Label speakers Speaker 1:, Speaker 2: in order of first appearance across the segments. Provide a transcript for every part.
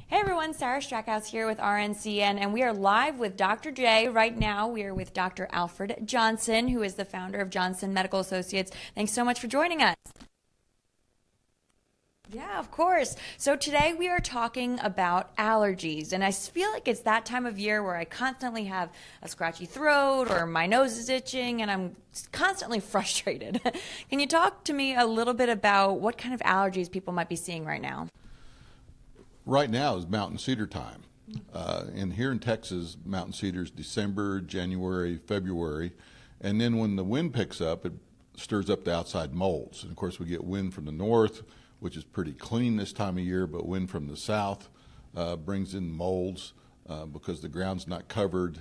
Speaker 1: Hey everyone, Sarah Strackhouse here with RNCN, and we are live with Dr. J. Right now, we are with Dr. Alfred Johnson, who is the founder of Johnson Medical Associates. Thanks so much for joining us. Yeah, of course. So today we are talking about allergies, and I feel like it's that time of year where I constantly have a scratchy throat or my nose is itching and I'm constantly frustrated. Can you talk to me a little bit about what kind of allergies people might be seeing right now?
Speaker 2: Right now is mountain cedar time. And here in Texas, mountain cedar is December, January, February. And then when the wind picks up, it stirs up the outside molds. And of course, we get wind from the north, which is pretty clean this time of year, but wind from the south brings in molds because the ground's not covered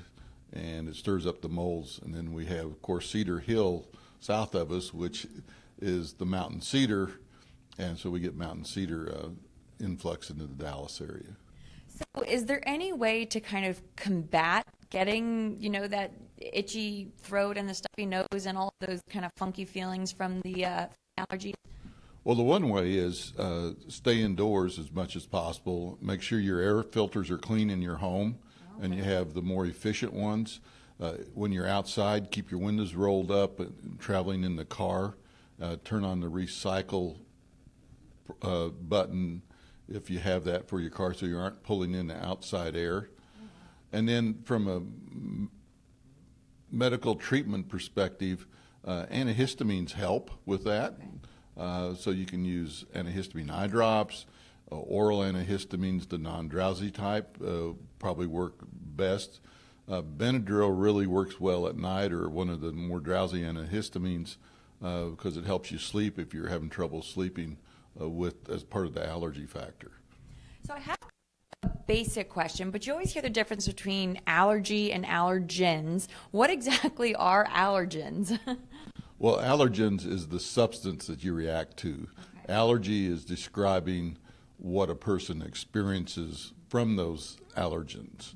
Speaker 2: and it stirs up the molds. And then we have, of course, Cedar Hill south of us, which is the mountain cedar. And so we get mountain cedar influx into the Dallas area.
Speaker 1: So is there any way to kind of combat getting, that itchy throat and the stuffy nose and all of those kind of funky feelings from the allergies?
Speaker 2: Well, the one way is stay indoors as much as possible. Make sure your air filters are clean in your home, and you have the more efficient ones. When you're outside, keep your windows rolled up. Traveling in the car, turn on the recycle button if you have that for your car, so you aren't pulling in the outside air. And then from a medical treatment perspective, antihistamines help with that. So you can use antihistamine eye drops, oral antihistamines, the non-drowsy type, probably work best. Benadryl really works well at night, or one of the more drowsy antihistamines, because it helps you sleep if you're having trouble sleeping as part of the allergy factor.
Speaker 1: So I have a basic question, but you always hear the difference between allergy and allergens. What exactly are allergens?
Speaker 2: Well, allergens is the substance that you react to. Okay. Allergy is describing what a person experiences from those allergens.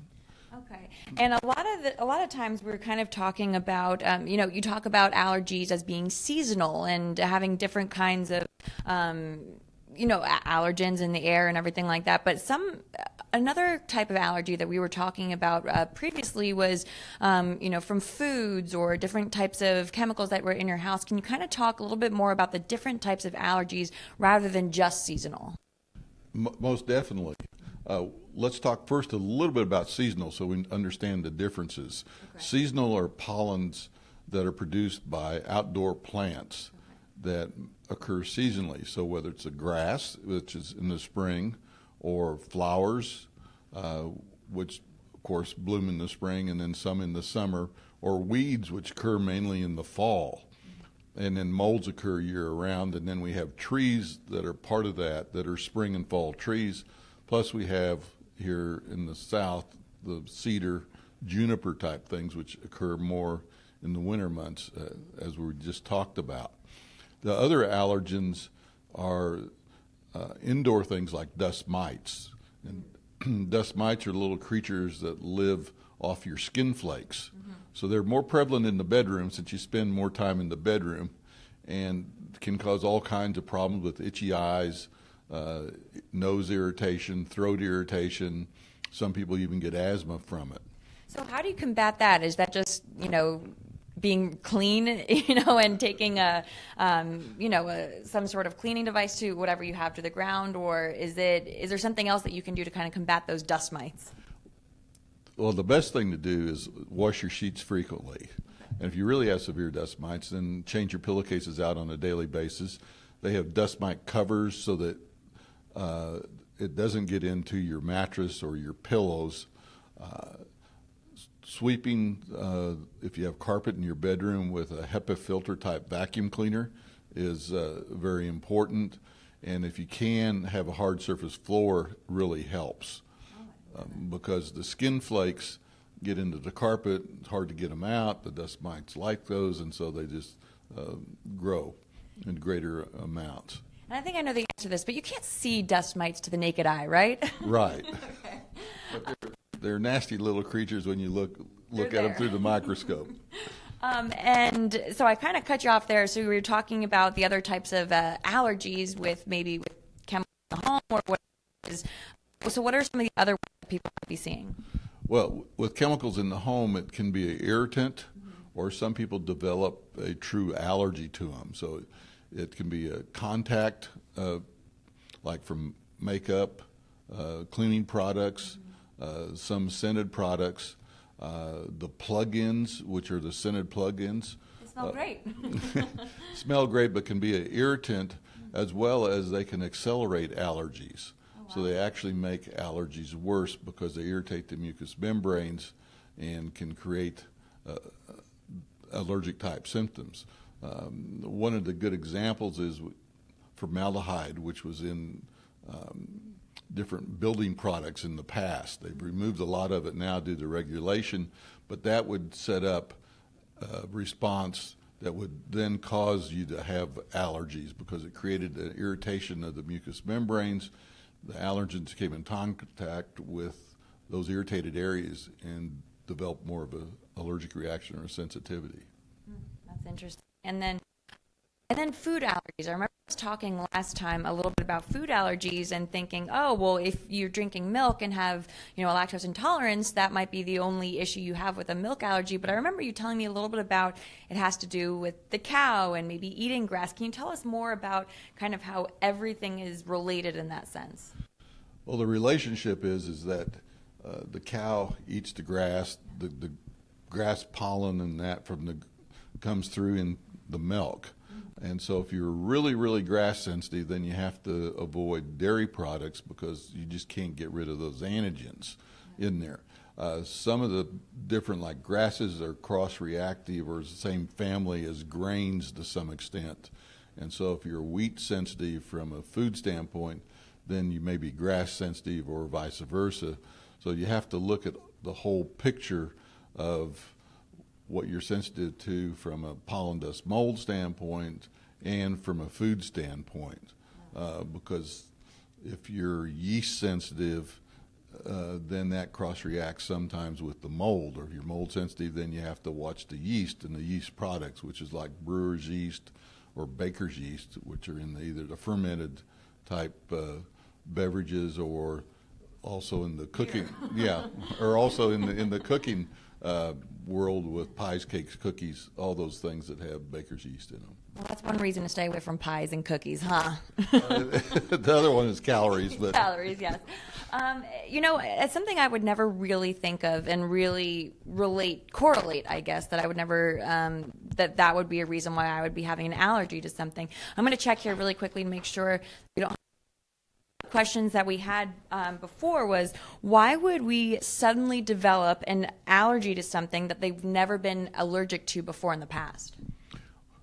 Speaker 1: Okay, and a lot of times we're kind of talking about, you talk about allergies as being seasonal and having different kinds of, allergens in the air and everything like that. But another type of allergy that we were talking about previously was, from foods or different types of chemicals that were in your house. Can you kind of talk a little bit more about the different types of allergies rather than just seasonal?
Speaker 2: Most definitely. Let's talk first a little bit about seasonal so we understand the differences. Okay. Seasonal are pollens that are produced by outdoor plants that occur seasonally. So whether it's a grass, which is in the spring, or flowers, which of course bloom in the spring and then some in the summer, or weeds, which occur mainly in the fall. And then molds occur year-round, and then we have trees that are part of that are spring and fall trees. Plus we have here in the south the cedar, juniper type things, which occur more in the winter months, as we just talked about. The other allergens are indoor things like dust mites. And dust mites are little creatures that live off your skin flakes. Mm-hmm. So they're more prevalent in the bedroom since you spend more time in the bedroom, and can cause all kinds of problems with itchy eyes, nose irritation, throat irritation. Some people even get asthma from it.
Speaker 1: So how do you combat that? Is that just, being clean, and taking some sort of cleaning device to whatever you have to the ground, or is there something else that you can do to kind of combat those dust mites?
Speaker 2: Well, the best thing to do is wash your sheets frequently. And if you really have severe dust mites, then change your pillowcases out on a daily basis. They have dust mite covers so that it doesn't get into your mattress or your pillows. Sweeping, if you have carpet in your bedroom with a HEPA filter type vacuum cleaner, is very important. And if you can have a hard surface floor, really helps. Because the skin flakes get into the carpet, it's hard to get them out, the dust mites like those, and so they just grow in greater amounts.
Speaker 1: And I think I know the answer to this, but you can't see dust mites to the naked eye, right?
Speaker 2: Right. Okay. But they're nasty little creatures when you look at them through the microscope.
Speaker 1: And so I kind of cut you off there. So we were talking about the other types of allergies with chemicals in the home or what is So what are some of the other ways that people might be seeing?
Speaker 2: Well, with chemicals in the home, it can be an irritant, or some people develop a true allergy to them. So it can be a contact, like from makeup, cleaning products, some scented products, the plug-ins, which are the scented plug-ins.
Speaker 1: They smell great.
Speaker 2: Smell great, but can be an irritant, as well as they can accelerate allergies.
Speaker 1: Oh, wow.
Speaker 2: So they actually make allergies worse because they irritate the mucous membranes and can create allergic type symptoms. One of the good examples is formaldehyde, which was in different building products in the past. They've removed a lot of it now due to regulation, but that would set up a response that would then cause you to have allergies because it created an irritation of the mucous membranes. The allergens came in contact with those irritated areas and developed more of an allergic reaction or a sensitivity.
Speaker 1: That's interesting. And then food allergies. I remember us talking last time a little bit about food allergies and thinking, oh, well, if you're drinking milk and have, a lactose intolerance, that might be the only issue you have with a milk allergy. But I remember you telling me a little bit about it has to do with the cow and maybe eating grass. Can you tell us more about kind of how everything is related in that sense?
Speaker 2: Well, the relationship is that the cow eats the grass, the grass pollen and that comes through in the milk. And so if you're really, really grass sensitive, then you have to avoid dairy products because you just can't get rid of those antigens in there. Some of the different, like grasses, are cross-reactive or the same family as grains to some extent. And so if you're wheat sensitive from a food standpoint, then you may be grass sensitive or vice versa. So you have to look at the whole picture of what you're sensitive to from a pollen dust mold standpoint and from a food standpoint. Because if you're yeast sensitive, then that cross-reacts sometimes with the mold. Or if you're mold sensitive, then you have to watch the yeast and the yeast products, which is like brewer's yeast or baker's yeast, which are in either the fermented type beverages or also in the cooking, or also in the cooking world with pies, cakes, cookies, all those things that have baker's yeast in them.
Speaker 1: Well, that's one reason to stay away from pies and cookies, huh?
Speaker 2: The other one is calories. But
Speaker 1: calories, yes. It's something I would never really think of and really correlate, I guess, that I would never, that would be a reason why I would be having an allergy to something. I'm going to check here really quickly to make sure we don't questions that we had before was, why would we suddenly develop an allergy to something that they've never been allergic to before in the past?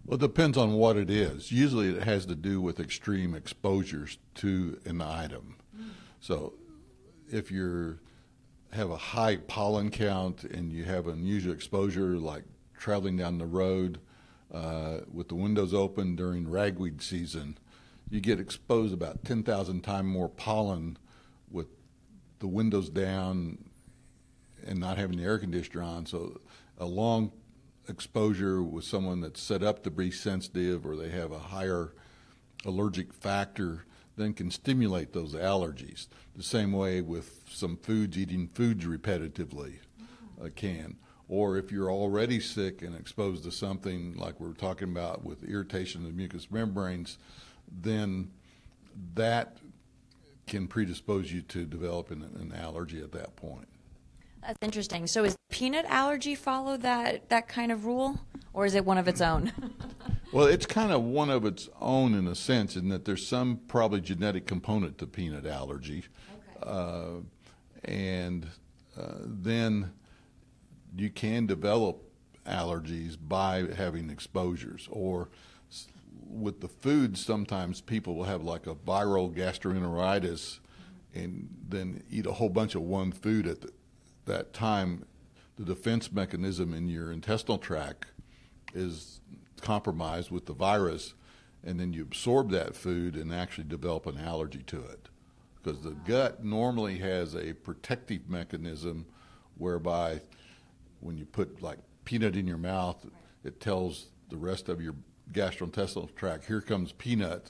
Speaker 2: Well, it depends on what it is. Usually it has to do with extreme exposures to an item. So if you have a high pollen count and you have unusual exposure, like traveling down the road with the windows open during ragweed season, you get exposed about 10,000 times more pollen with the windows down and not having the air conditioner on. So a long exposure with someone that's set up to be sensitive or they have a higher allergic factor then can stimulate those allergies. The same way with some foods, eating foods repetitively can. Or if you're already sick and exposed to something like we're talking about with irritation of the mucous membranes, then that can predispose you to developing an allergy at that point.
Speaker 1: That's interesting. So is peanut allergy follow that kind of rule, or is it one of its own?
Speaker 2: Well, it's kind of one of its own in a sense, in that there's some probably genetic component to peanut allergy. Okay. Then you can develop allergies by having exposures, or with the food, sometimes people will have like a viral gastroenteritis and then eat a whole bunch of one food at that time. The defense mechanism in your intestinal tract is compromised with the virus, and then you absorb that food and actually develop an allergy to it. Because the gut normally has a protective mechanism whereby when you put like peanut in your mouth, it tells the rest of your gastrointestinal tract, here comes peanut.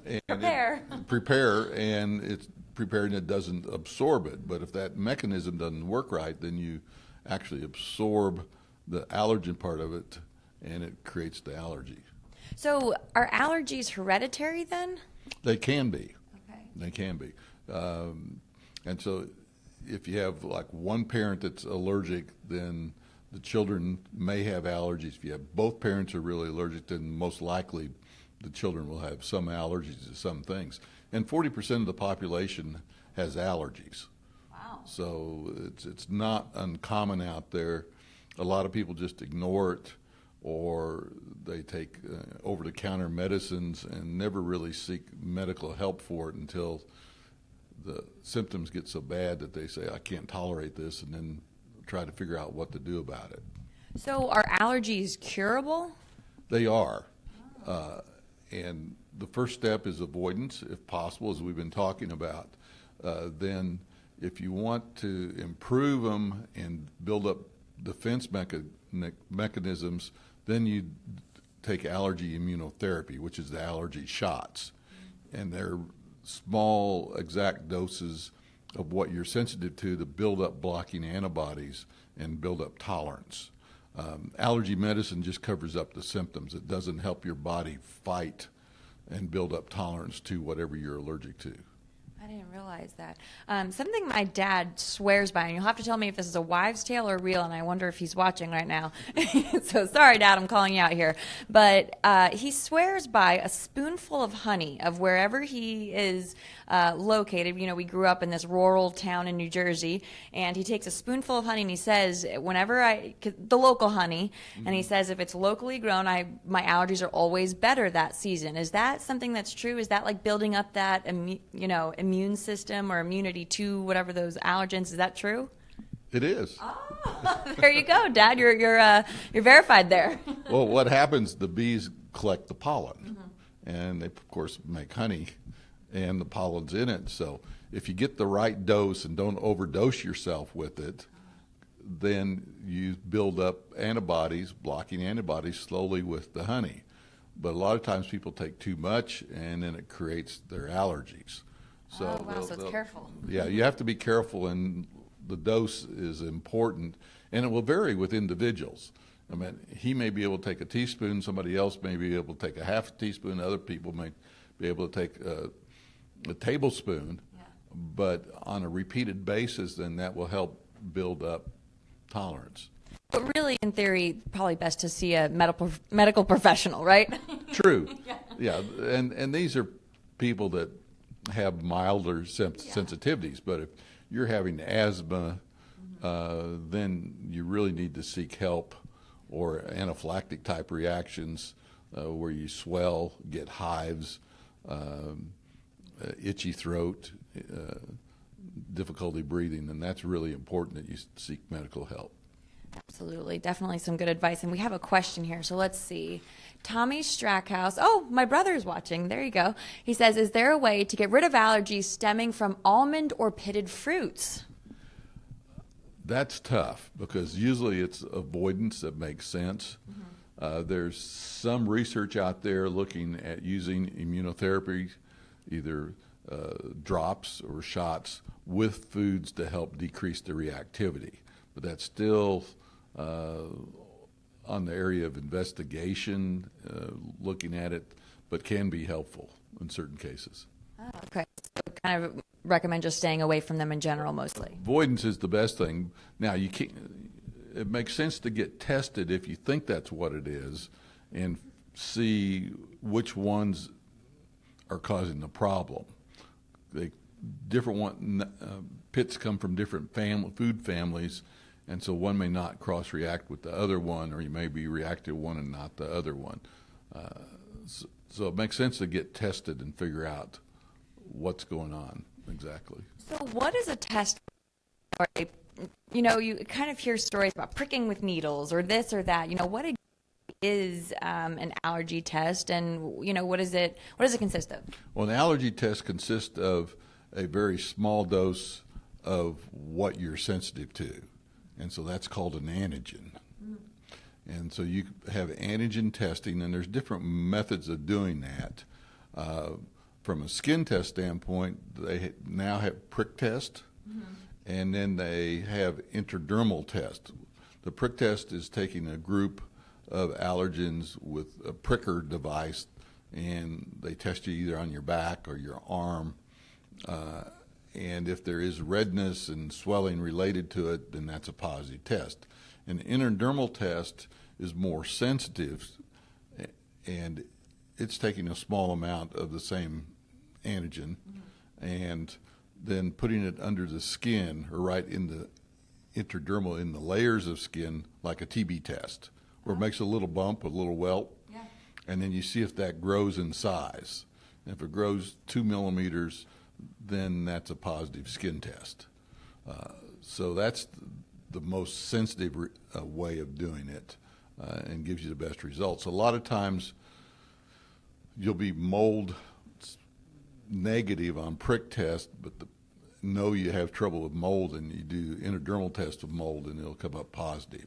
Speaker 2: And
Speaker 1: prepare.
Speaker 2: Prepare, and it prepared and it doesn't absorb it. But if that mechanism doesn't work right, then you actually absorb the allergen part of it, and it creates the allergy.
Speaker 1: So are allergies hereditary then?
Speaker 2: They can be.
Speaker 1: Okay.
Speaker 2: They can be. And so if you have like one parent that's allergic, then the children may have allergies. If you have both parents are really allergic, then most likely the children will have some allergies to some things. And 40% of the population has allergies.
Speaker 1: Wow.
Speaker 2: So it's not uncommon out there. A lot of people just ignore it, or they take over-the-counter medicines and never really seek medical help for it until the symptoms get so bad that they say, I can't tolerate this, and then try to figure out what to do about it.
Speaker 1: So are allergies curable?
Speaker 2: They are. And the first step is avoidance, if possible, as we've been talking about. Then if you want to improve them and build up defense mechanisms, then you take allergy immunotherapy, which is the allergy shots. And they're small, exact doses of what you're sensitive to build up blocking antibodies and build up tolerance. Allergy medicine just covers up the symptoms. It doesn't help your body fight and build up tolerance to whatever you're allergic to.
Speaker 1: I didn't realize that. Something my dad swears by, and you'll have to tell me if this is a wives' tale or real, and I wonder if he's watching right now. So sorry, Dad, I'm calling you out here. But he swears by a spoonful of honey of wherever he is located. You know, we grew up in this rural town in New Jersey, and he takes a spoonful of honey, and he says, the local honey, and he says if it's locally grown, my allergies are always better that season. Is that something that's true? Is that like building up that, immune system or immunity to whatever those allergens? Is that true?
Speaker 2: It is.
Speaker 1: Oh, there you go, Dad. You're verified there.
Speaker 2: Well, what happens? The bees collect the pollen, and they of course make honey, and the pollen's in it. So if you get the right dose and don't overdose yourself with it, then you build up antibodies, blocking antibodies slowly with the honey. But a lot of times people take too much, and then it creates their allergies. So
Speaker 1: oh, wow, so it's careful.
Speaker 2: Yeah, you have to be careful, and the dose is important, and it will vary with individuals. I mean, he may be able to take a teaspoon, somebody else may be able to take a half a teaspoon, other people may be able to take a tablespoon, but on a repeated basis, then that will help build up tolerance.
Speaker 1: But really, in theory, probably best to see a medical professional, right?
Speaker 2: True. Yeah, and these are people that have milder sensitivities, but if you're having asthma, then you really need to seek help, or anaphylactic type reactions where you swell, get hives, itchy throat, difficulty breathing, and that's really important that you seek medical help.
Speaker 1: Absolutely. Definitely some good advice. And we have a question here, so let's see. Tommy Strackhouse. Oh, my brother is watching. There you go. He says, is there a way to get rid of allergies stemming from almond or pitted fruits?
Speaker 2: That's tough because usually it's avoidance that makes sense. There's some research out there looking at using immunotherapy, either drops or shots with foods to help decrease the reactivity. But that's still on the area of investigation, looking at it, but can be helpful in certain cases.
Speaker 1: Oh, okay. So kind of recommend just staying away from them in general mostly.
Speaker 2: Avoidance is the best thing. Now, you can't, it makes sense to get tested if you think that's what it is and see which ones are causing the problem. Pits come from different food families, and so one may not cross-react with the other one, or you may be reactive one and not the other one. So it makes sense to get tested and figure out what's going on exactly.
Speaker 1: So what is a test for? You kind of hear stories about pricking with needles or this or that. What is an allergy test, and what does it consist of?
Speaker 2: Well, an allergy test consists of a very small dose of what you're sensitive to, and so that's called an antigen. And so you have antigen testing, and there's different methods of doing that. From a skin test standpoint, they now have prick test, and then they have intradermal test. The prick test is taking a group of allergens with a pricker device, and they test you either on your back or your arm. And if there is redness and swelling related to it, then that's a positive test. An intradermal test is more sensitive, and it's taking a small amount of the same antigen and then putting it under the skin or right in the intradermal, in the layers of skin, like a TB test, where it makes a little bump, a little welt, and then you see if that grows in size. And if it grows 2 millimeters, then that's a positive skin test. So that's the most sensitive way of doing it, and gives you the best results. A lot of times you'll be mold negative on prick test, but know you have trouble with mold, and you do intradermal test of mold, and it'll come up positive.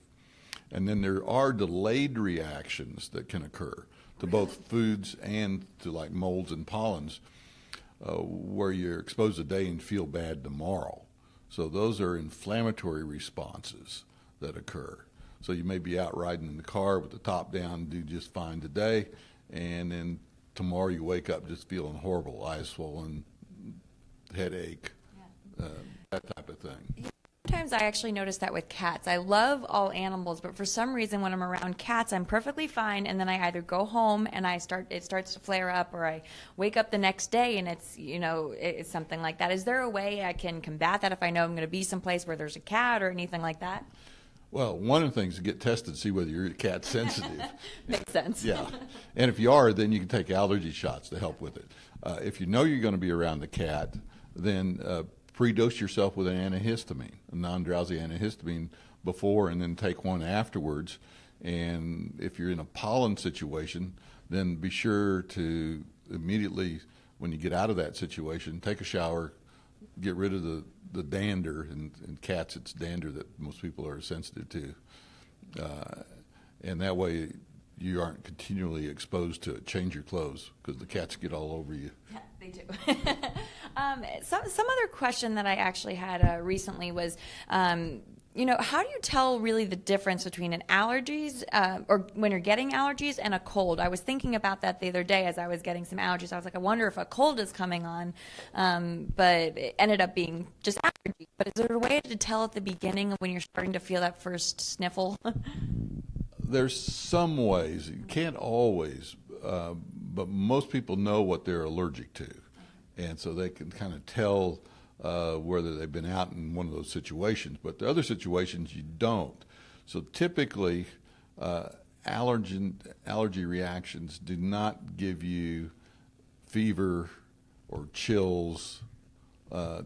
Speaker 2: And then there are delayed reactions that can occur to both foods and to like molds and pollens, where you're exposed today and feel bad tomorrow. So those are inflammatory responses that occur. So you may be out riding in the car with the top down, do just fine today, and then tomorrow you wake up just feeling horrible, eyes swollen, headache, that type of thing.
Speaker 1: Sometimes I actually notice that with cats. I love all animals, but for some reason when I'm around cats, I'm perfectly fine, and then I either go home and it starts to flare up, or I wake up the next day and it's something like that. Is there a way I can combat that if I know I'm going to be someplace where there's a cat or anything like that?
Speaker 2: Well, one of the things is to get tested to see whether you're cat sensitive.
Speaker 1: Makes sense.
Speaker 2: Yeah. And if you are, then you can take allergy shots to help with it. If you know you're going to be around the cat, then pre-dose yourself with an antihistamine, a non-drowsy antihistamine before, and then take one afterwards. And if you're in a pollen situation, then be sure to immediately, when you get out of that situation, take a shower, get rid of the dander, and in cats it's dander that most people are sensitive to. And that way you aren't continually exposed to it. Change your clothes, because the cats get all over you.
Speaker 1: Yeah, they do. Some other question that I actually had recently was, how do you tell really the difference between an allergies, or when you're getting allergies, and a cold? I was thinking about that the other day as I was getting some allergies. I was like, I wonder if a cold is coming on, but it ended up being just allergy. But is there a way to tell at the beginning when you're starting to feel that first sniffle?
Speaker 2: There's some ways. You can't always, but most people know what they're allergic to. And so they can kind of tell whether they've been out in one of those situations. But the other situations, you don't. So typically, allergy reactions do not give you fever or chills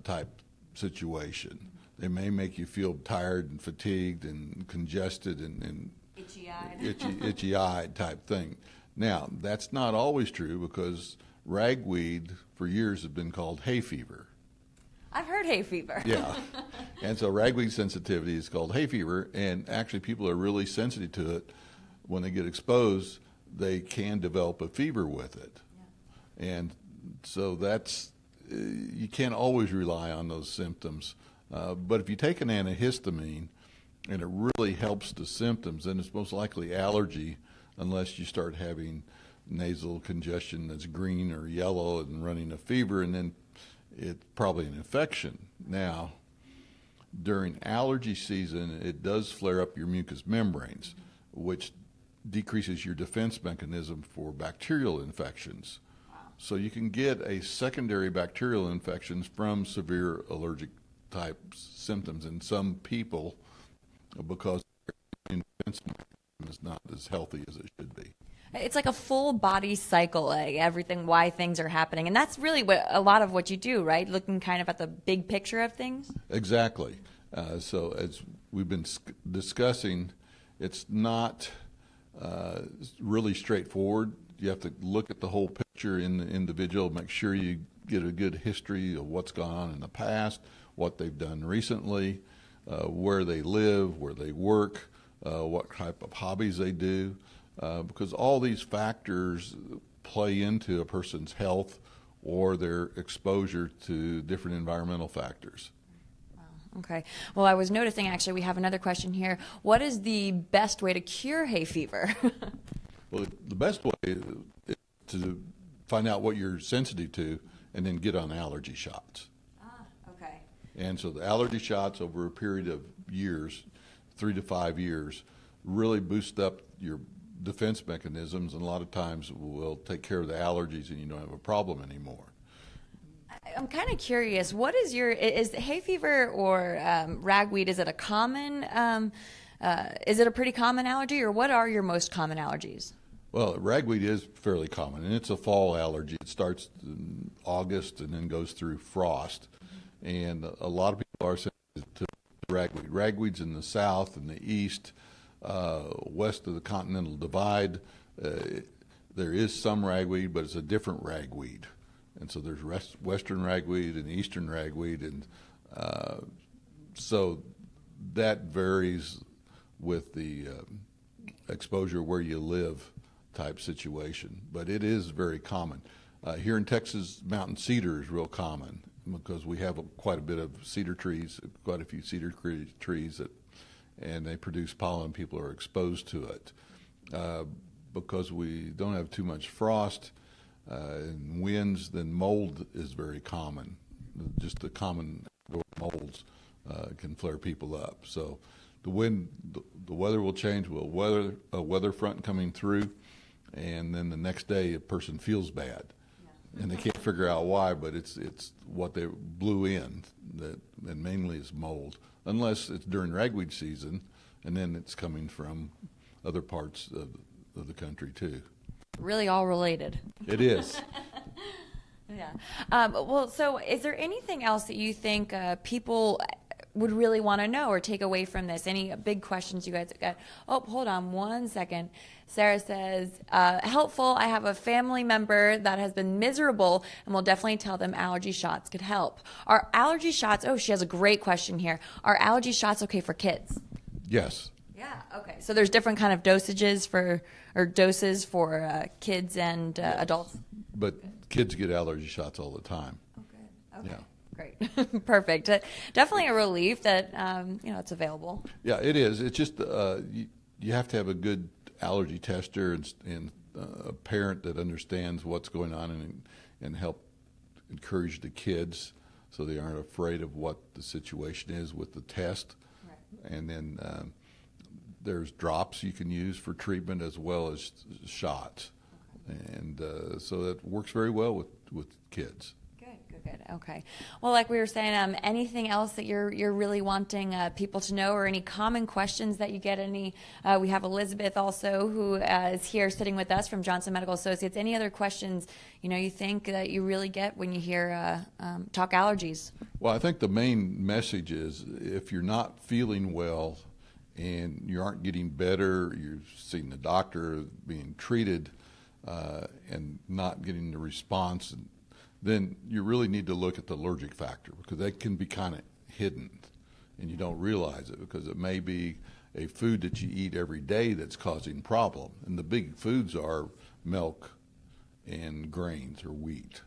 Speaker 2: type situation. They may make you feel tired and fatigued and congested and
Speaker 1: Itchy-eyed.
Speaker 2: Itchy-eyed type thing. Now, that's not always true, because ragweed for years has been called hay fever.
Speaker 1: I've heard hay fever.
Speaker 2: Yeah. And so ragweed sensitivity is called hay fever, and actually people are really sensitive to it. When they get exposed, they can develop a fever with it. Yeah. And so that's, you can't always rely on those symptoms. But if you take an antihistamine and it really helps the symptoms, then it's most likely allergy, unless you start having nasal congestion that's green or yellow and running a fever, and then it's probably an infection. Now, during allergy season, it does flare up your mucous membranes, which decreases your defense mechanism for bacterial infections. So you can get a secondary bacterial infections from severe allergic type symptoms in some people, because their defense mechanism is not as healthy as it should be.
Speaker 1: It's like a full body cycle, like everything, why things are happening. And that's really a lot of what you do, right? Looking kind of at the big picture of things?
Speaker 2: Exactly. So as we've been discussing, it's not really straightforward. You have to look at the whole picture in the individual, make sure you get a good history of what's gone on in the past, what they've done recently, where they live, where they work, what type of hobbies they do, because all these factors play into a person's health or their exposure to different environmental factors.
Speaker 1: Okay. Well, I was noticing, actually, we have another question here. What is the best way to cure hay fever?
Speaker 2: Well, the best way is to find out what you're sensitive to and then get on allergy shots.
Speaker 1: Okay.
Speaker 2: And so the allergy shots over a period of years, 3 to 5 years, really boost up your defense mechanisms, and a lot of times will take care of the allergies and you don't have a problem anymore.
Speaker 1: I'm kind of curious, what is is hay fever or ragweed, is it a pretty common allergy, or what are your most common allergies?
Speaker 2: Well, ragweed is fairly common, and it's a fall allergy. It starts in August and then goes through frost, and a lot of people are sensitive to ragweed. Ragweed's in the south and the east, west of the Continental Divide. There is some ragweed, but it's a different ragweed. And so there's western ragweed and eastern ragweed, and so that varies with the exposure where you live type situation. But it is very common. Here in Texas, mountain cedar is real common because we have quite a bit of cedar trees, quite a few cedar trees, and they produce pollen. People are exposed to it. Because we don't have too much frost, and winds, then mold is very common. Just the common molds can flare people up. So the weather will change. A weather front coming through, and then the next day a person feels bad, and they can't figure out why. But it's what they blew in and mainly it's mold, unless it's during ragweed season, and then it's coming from other parts of the country too.
Speaker 1: Really all related.
Speaker 2: It is.
Speaker 1: Yeah. Well, so is there anything else that you think people would really want to know or take away from this? Any big questions you guys got? Oh, hold on one second. Sarah says, helpful. I have a family member that has been miserable, and we'll definitely tell them allergy shots could help. Are allergy shots, oh, she has a great question here. Are allergy shots okay for kids?
Speaker 2: Yes.
Speaker 1: Yeah, okay. So there's different kind of doses for kids and adults?
Speaker 2: But kids get allergy shots all the time.
Speaker 1: Oh, good. Okay.
Speaker 2: Yeah.
Speaker 1: Great. Perfect. Definitely a relief that, it's available.
Speaker 2: Yeah, it is. It's just you have to have a good allergy tester and a parent that understands what's going on and help encourage the kids so they aren't afraid of what the situation is with the test. Right. And then there's drops you can use for treatment as well as shots. Okay. And so that works very well with kids.
Speaker 1: Good. Okay. Well, like we were saying, anything else that you're really wanting people to know, or any common questions that you get? We have Elizabeth also, who is here sitting with us from Johnson Medical Associates. Any other questions you think that you really get when you hear talk allergies?
Speaker 2: Well, I think the main message is if you're not feeling well and you aren't getting better, you're seeing the doctor, being treated, and not getting the response, then you really need to look at the allergic factor, because that can be kind of hidden and you don't realize it, because it may be a food that you eat every day that's causing problem. And the big foods are milk and grains or wheat.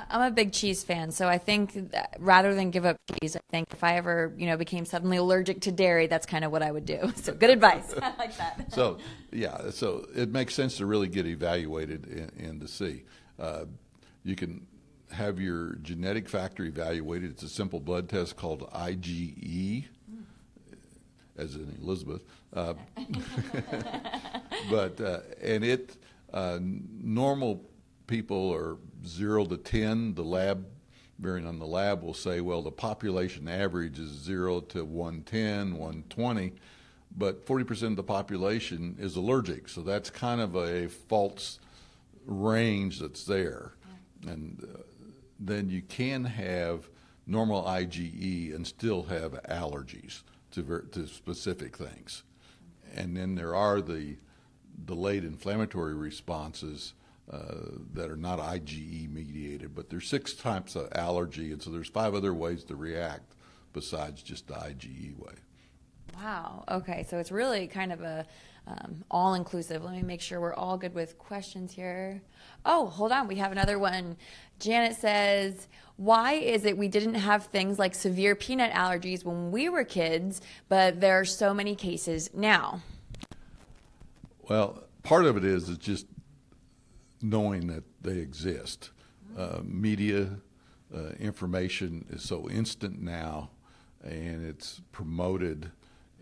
Speaker 1: I'm a big cheese fan, so I think that rather than give up cheese, I think if I ever, became suddenly allergic to dairy, that's kind of what I would do. So good advice. I like that.
Speaker 2: So it makes sense to really get evaluated and to see. You can have your genetic factor evaluated. It's a simple blood test called IgE, as in Elizabeth. Normal people are 0 to 10. The lab, varying on the lab, will say, well, the population average is 0 to 110, 120, but 40% of the population is allergic. So that's kind of a false range that's there. And then you can have normal IgE and still have allergies to specific things. And then there are the delayed inflammatory responses that are not IgE mediated, but there's 6 types of allergy, and so there's 5 other ways to react besides just the IgE way.
Speaker 1: Wow. Okay. So it's really kind of a all-inclusive. Let me make sure we're all good with questions here. Oh, hold on. We have another one. Janet says, why is it we didn't have things like severe peanut allergies when we were kids, but there are so many cases now?
Speaker 2: Well, part of it is just knowing that they exist. Media information is so instant now, and it's promoted,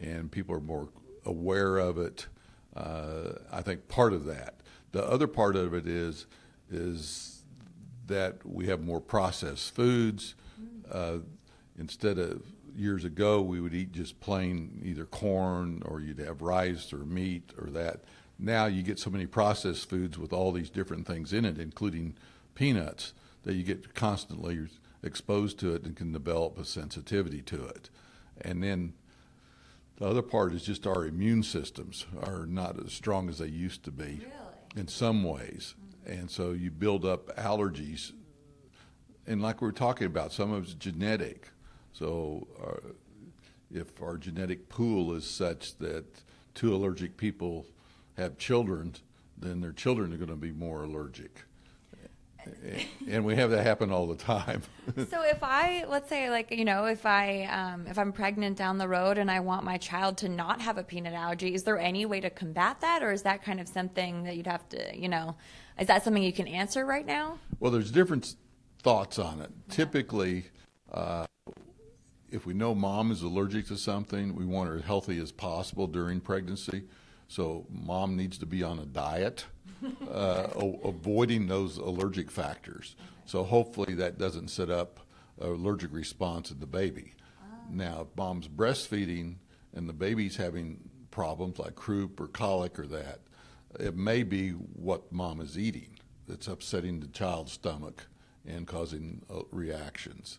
Speaker 2: and people are more aware of it. I think part of that. The other part of it is that we have more processed foods. Instead of years ago, we would eat just plain either corn, or you'd have rice or meat or that. Now you get so many processed foods with all these different things in it, including peanuts, that you get constantly exposed to it and can develop a sensitivity to it. And then the other part is just our immune systems are not as strong as they used to be.
Speaker 1: Really?
Speaker 2: In some ways. And so you build up allergies. And like we were talking about, some of it's genetic. So if our genetic pool is such that two allergic people have children, then their children are going to be more allergic. And we have that happen all the time.
Speaker 1: So if let's say, if I'm pregnant down the road and I want my child to not have a peanut allergy, is there any way to combat that? Or is that kind of something that you'd have to, is that something you can answer right now?
Speaker 2: Well, there's different thoughts on it. Yeah. Typically, if we know mom is allergic to something, we want her as healthy as possible during pregnancy. So mom needs to be on a diet. Avoiding those allergic factors. So hopefully that doesn't set up an allergic response in the baby. Now, if mom's breastfeeding and the baby's having problems like croup or colic or that, it may be what mom is eating that's upsetting the child's stomach and causing reactions.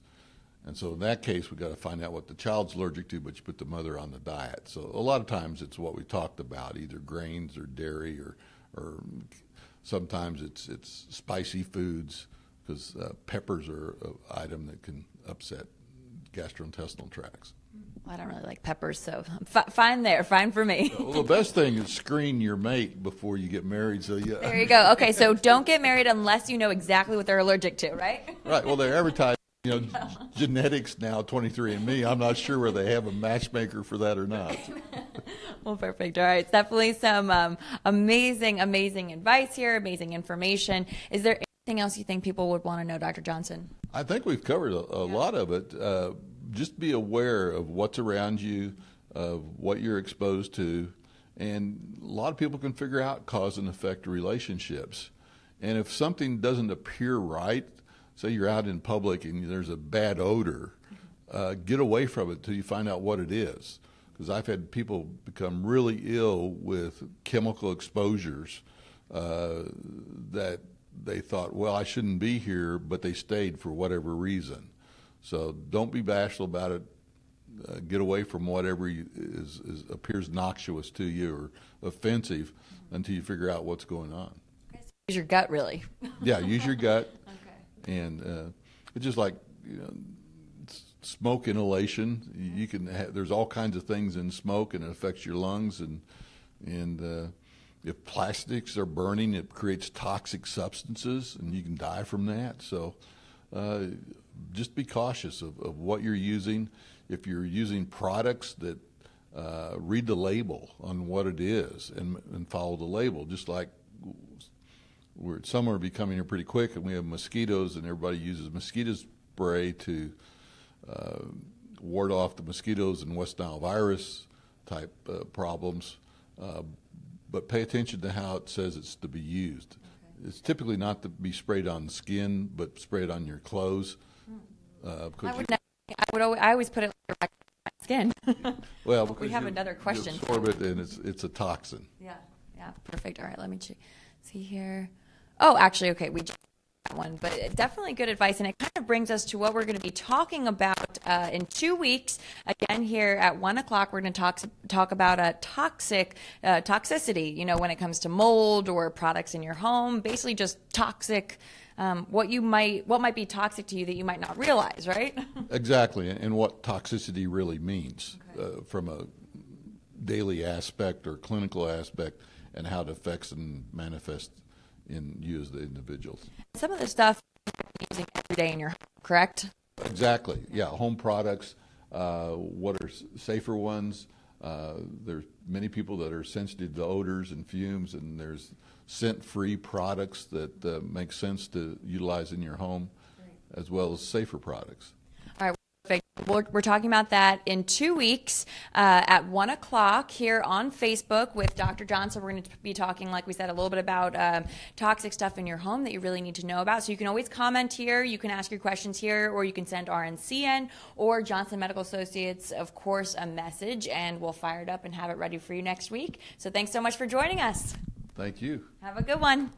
Speaker 2: And so in that case, we've got to find out what the child's allergic to, but you put the mother on the diet. So a lot of times it's what we talked about, either grains or dairy or sometimes it's spicy foods, because peppers are an item that can upset gastrointestinal tracts.
Speaker 1: Well, I don't really like peppers, so fine there, fine for me.
Speaker 2: Well, the best thing is screen your mate before you get married. So
Speaker 1: there you go. Okay, so don't get married unless you know exactly what they're allergic to, right?
Speaker 2: Right. Well, they're advertising. Genetics now, 23andMe. I'm not sure whether they have a matchmaker for that or not.
Speaker 1: Well, perfect. All right. It's definitely some amazing advice here, amazing information. Is there anything else you think people would want to know, Dr. Johnson?
Speaker 2: I think we've covered a lot of it. Just be aware of what's around you, of what you're exposed to. And a lot of people can figure out cause and effect relationships. And if something doesn't appear right, say you're out in public and there's a bad odor, get away from it until you find out what it is. Because I've had people become really ill with chemical exposures that they thought, well, I shouldn't be here, but they stayed for whatever reason. So don't be bashful about it. Get away from whatever appears noxious to you or offensive until you figure out what's going on.
Speaker 1: Use your gut, really.
Speaker 2: Yeah, use your gut. And it's just like smoke inhalation. You can there's all kinds of things in smoke, and it affects your lungs. And if plastics are burning, it creates toxic substances, and you can die from that. So just be cautious of what you're using. If you're using products that read the label on what it is and follow the label, just like summer will be coming here pretty quick, and we have mosquitoes, and everybody uses mosquito spray to ward off the mosquitoes and West Nile virus type problems. But pay attention to how it says it's to be used. Okay. It's typically not to be sprayed on the skin, but sprayed on your clothes.
Speaker 1: I always put it on my skin.
Speaker 2: Well,
Speaker 1: we have another question.
Speaker 2: You absorb it, and it's a toxin.
Speaker 1: Yeah, perfect. All right, let me see here. Oh, actually, okay, we just that one, but definitely good advice, and it kind of brings us to what we're going to be talking about in 2 weeks. Again, here at 1 o'clock, we're going to talk about toxicity. When it comes to mold or products in your home, basically just toxic. What might be toxic to you that you might not realize, right?
Speaker 2: Exactly, and what toxicity really means from a daily aspect or clinical aspect and how it affects and manifests in you as the individual.
Speaker 1: Some of the stuff you're using every day in your home, correct?
Speaker 2: Exactly. Yeah, home products. What are safer ones? There's many people that are sensitive to odors and fumes, and there's scent-free products that make sense to utilize in your home, as well as safer products.
Speaker 1: All right. We're talking about that in 2 weeks at 1 o'clock here on Facebook with Dr. Johnson. We're going to be talking, like we said, a little bit about toxic stuff in your home that you really need to know about. So you can always comment here. You can ask your questions here, or you can send RNCN or Johnson Medical Associates, of course, a message, and we'll fire it up and have it ready for you next week. So thanks so much for joining us.
Speaker 2: Thank you.
Speaker 1: Have a good one.